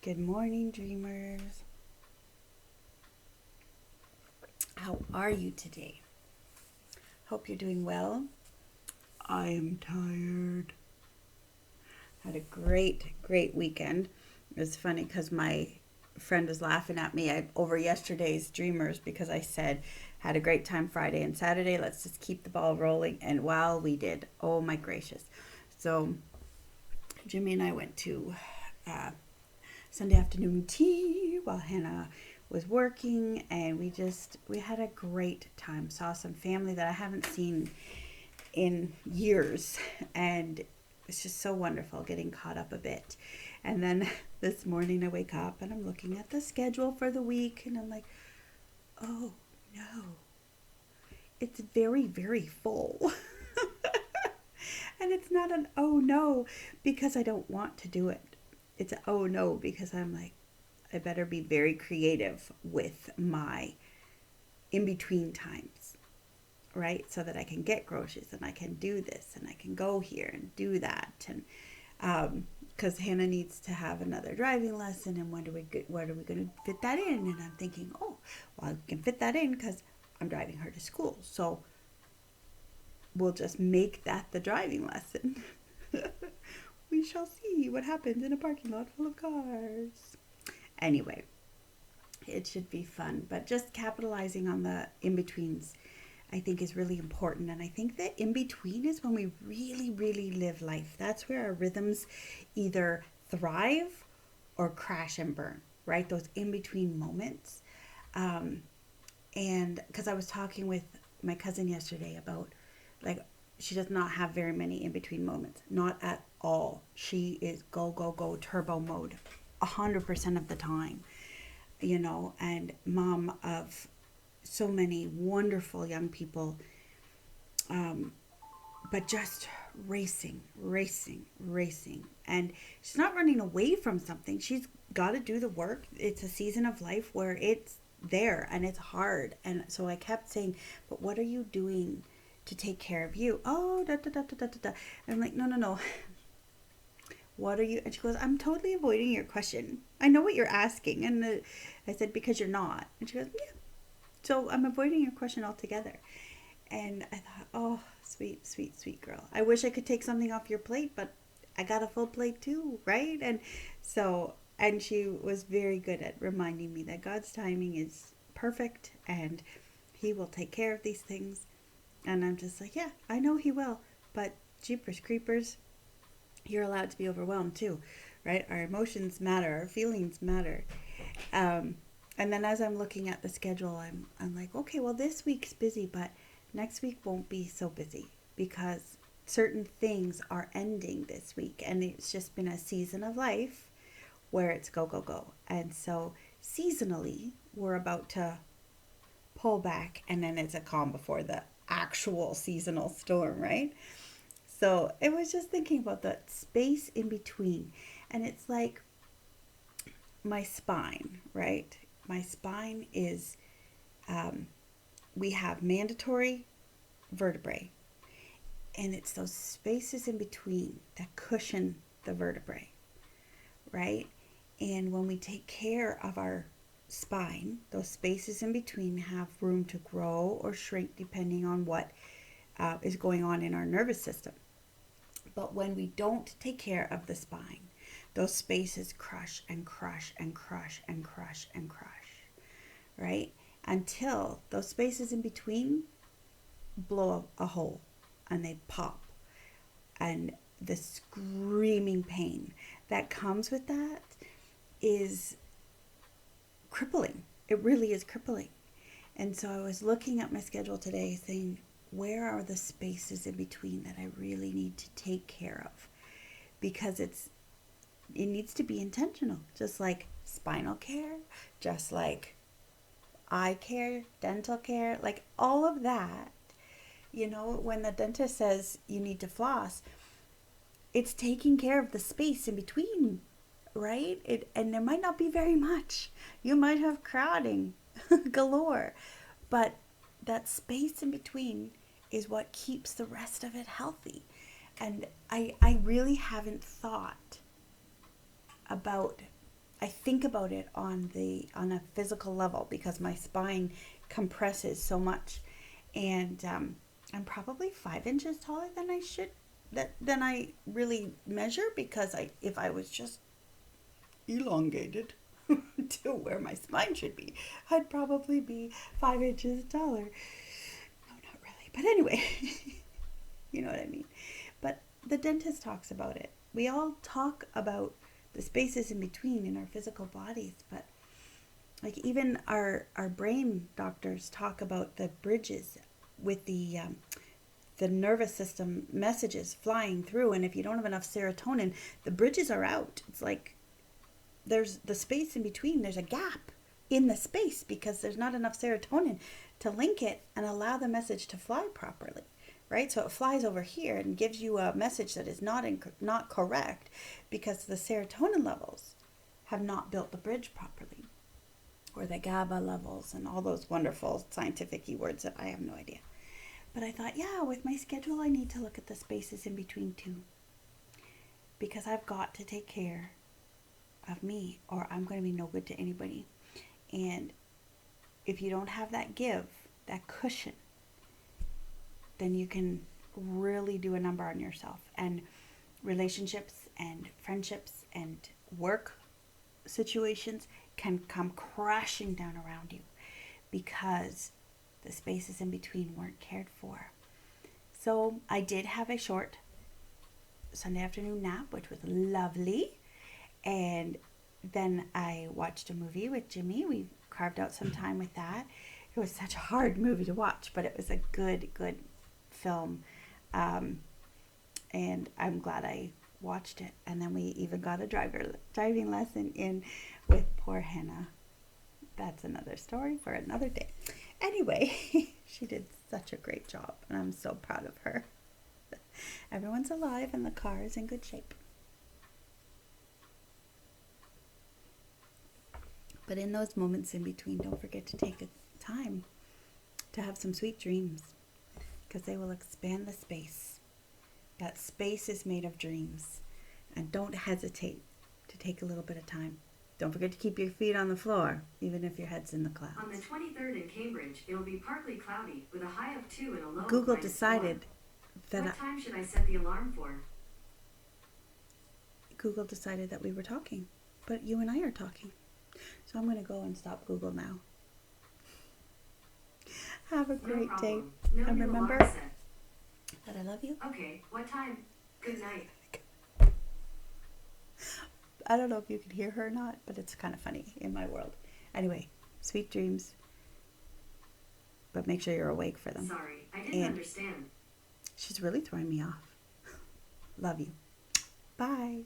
Good morning, dreamers. How are you today? Hope you're doing well. I am tired. Had a great weekend. It was funny because my friend was laughing at me over yesterday's dreamers because I said had a great time Friday and Saturday. Let's just keep the ball rolling. And wow, we did. Oh my gracious. So Jimmy and I went to uh, Sunday afternoon tea while Hannah was working, and we had a great time. Saw some family that I haven't seen in years, and it's just so wonderful getting caught up a bit. And then this morning I wake up and I'm looking at the schedule for the week, and I'm like, oh no, it's very full. And it's not an oh no because I don't want to do it. It's a oh no because I'm like, I better be very creative with my in between times, right? So that I can get groceries and I can do this and I can go here and do that. And because Hannah needs to have another driving lesson, and when are we going to fit that in? And I'm thinking, oh, well, I can fit that in because I'm driving her to school. So we'll just make that the driving lesson. We shall see what happens in a parking lot full of cars. Anyway, it should be fun, but just capitalizing on the in betweens I think is really important. And I think that in between is when we really live life. That's where our rhythms either thrive or crash and burn, right? Those in between moments. Um, and because I was talking with my cousin yesterday about like, she does not have very many in between moments, not at all. She is go turbo mode 100% of the time, and mom of so many wonderful young people, um, but just racing. And she's not running away from something. She's got to do the work. It's a season of life where it's there and it's hard. And so I kept saying, but what are you doing to take care of you? Oh, da da da da da da. And I'm like, no. What are you? And she goes, I'm totally avoiding your question. I know what you're asking. And I said, because you're not. And she goes, yeah. So I'm avoiding your question altogether. And I thought, oh, sweet girl. I wish I could take something off your plate, but I got a full plate too, right? And so, and she was very good at reminding me that God's timing is perfect and He will take care of these things. And I'm just like, yeah, I know He will, but jeepers creepers, you're allowed to be overwhelmed too, right? Our emotions matter, our feelings matter. Um, and then as I'm looking at the schedule, I'm like, okay, well, this week's busy, but next week won't be so busy because certain things are ending this week. And it's just been a season of life where it's go. And so seasonally, we're about to pull back, and then it's a calm before the actual seasonal storm, right? So it was just thinking about that space in between. And it's like my spine, right? My spine is, um, we have mandatory vertebrae, and it's those spaces in between that cushion the vertebrae, right? And when we take care of our spine, those spaces in between have room to grow or shrink depending on what is going on in our nervous system. But when we don't take care of the spine, those spaces crush, right? Until those spaces in between blow a hole and they pop. And the screaming pain that comes with that is crippling. It really is crippling. And so I was looking at my schedule today saying, where are the spaces in between that I really need to take care of? Because it needs to be intentional, just like spinal care, just like eye care, dental care, like all of that. When the dentist says you need to floss, it's taking care of the space in between, right? And there might not be very much. You might have crowding galore, but that space in between is what keeps the rest of it healthy. And I really haven't thought about I think about it on a physical level because my spine compresses so much, and I'm probably 5 inches taller than I should than I really measure, because if I was just elongated to where my spine should be, I'd probably be 5 inches taller. No, not really, but anyway, you know what I mean. But the dentist talks about it. We all talk about the spaces in between in our physical bodies, but like even our brain doctors talk about the bridges with the nervous system messages flying through, and if you don't have enough serotonin, the bridges are out. It's like there's the space in between, there's a gap in the space because there's not enough serotonin to link it and allow the message to fly properly, right? So it flies over here and gives you a message that is not correct because the serotonin levels have not built the bridge properly, or the GABA levels and all those wonderful scientific words that I have no idea. But I thought, yeah, with my schedule, I need to look at the spaces in between too, because I've got to take care of me or I'm going to be no good to anybody. And if you don't have that give, that cushion, then you can really do a number on yourself. And relationships and friendships and work situations can come crashing down around you because the spaces in between weren't cared for. So I did have a short Sunday afternoon nap, which was lovely. And then I watched a movie with Jimmy. We carved out some time with that. It was such a hard movie to watch, but it was a good film. And I'm glad I watched it. And then we even got a driving lesson in with poor Hannah. That's another story for another day. Anyway, she did such a great job, and I'm so proud of her. Everyone's alive and the car is in good shape. But in those moments in between, don't forget to take a time to have some sweet dreams, because they will expand the space. That space is made of dreams. And don't hesitate to take a little bit of time. Don't forget to keep your feet on the floor, even if your head's in the clouds. On the 23rd in Cambridge, it'll be partly cloudy with a high of 2 and a low Google of decided that What time should I set the alarm for? Google decided that we were talking, but you and I are talking. So I'm going to go and stop Google now. Have a great day. No And new remember alarm set. that I love you. Okay, what time? Good night. I don't know if you can hear her or not, but it's kind of funny in my world. Anyway, sweet dreams, but make sure you're awake for them. Sorry, I didn't understand. She's really throwing me off. Love you. Bye.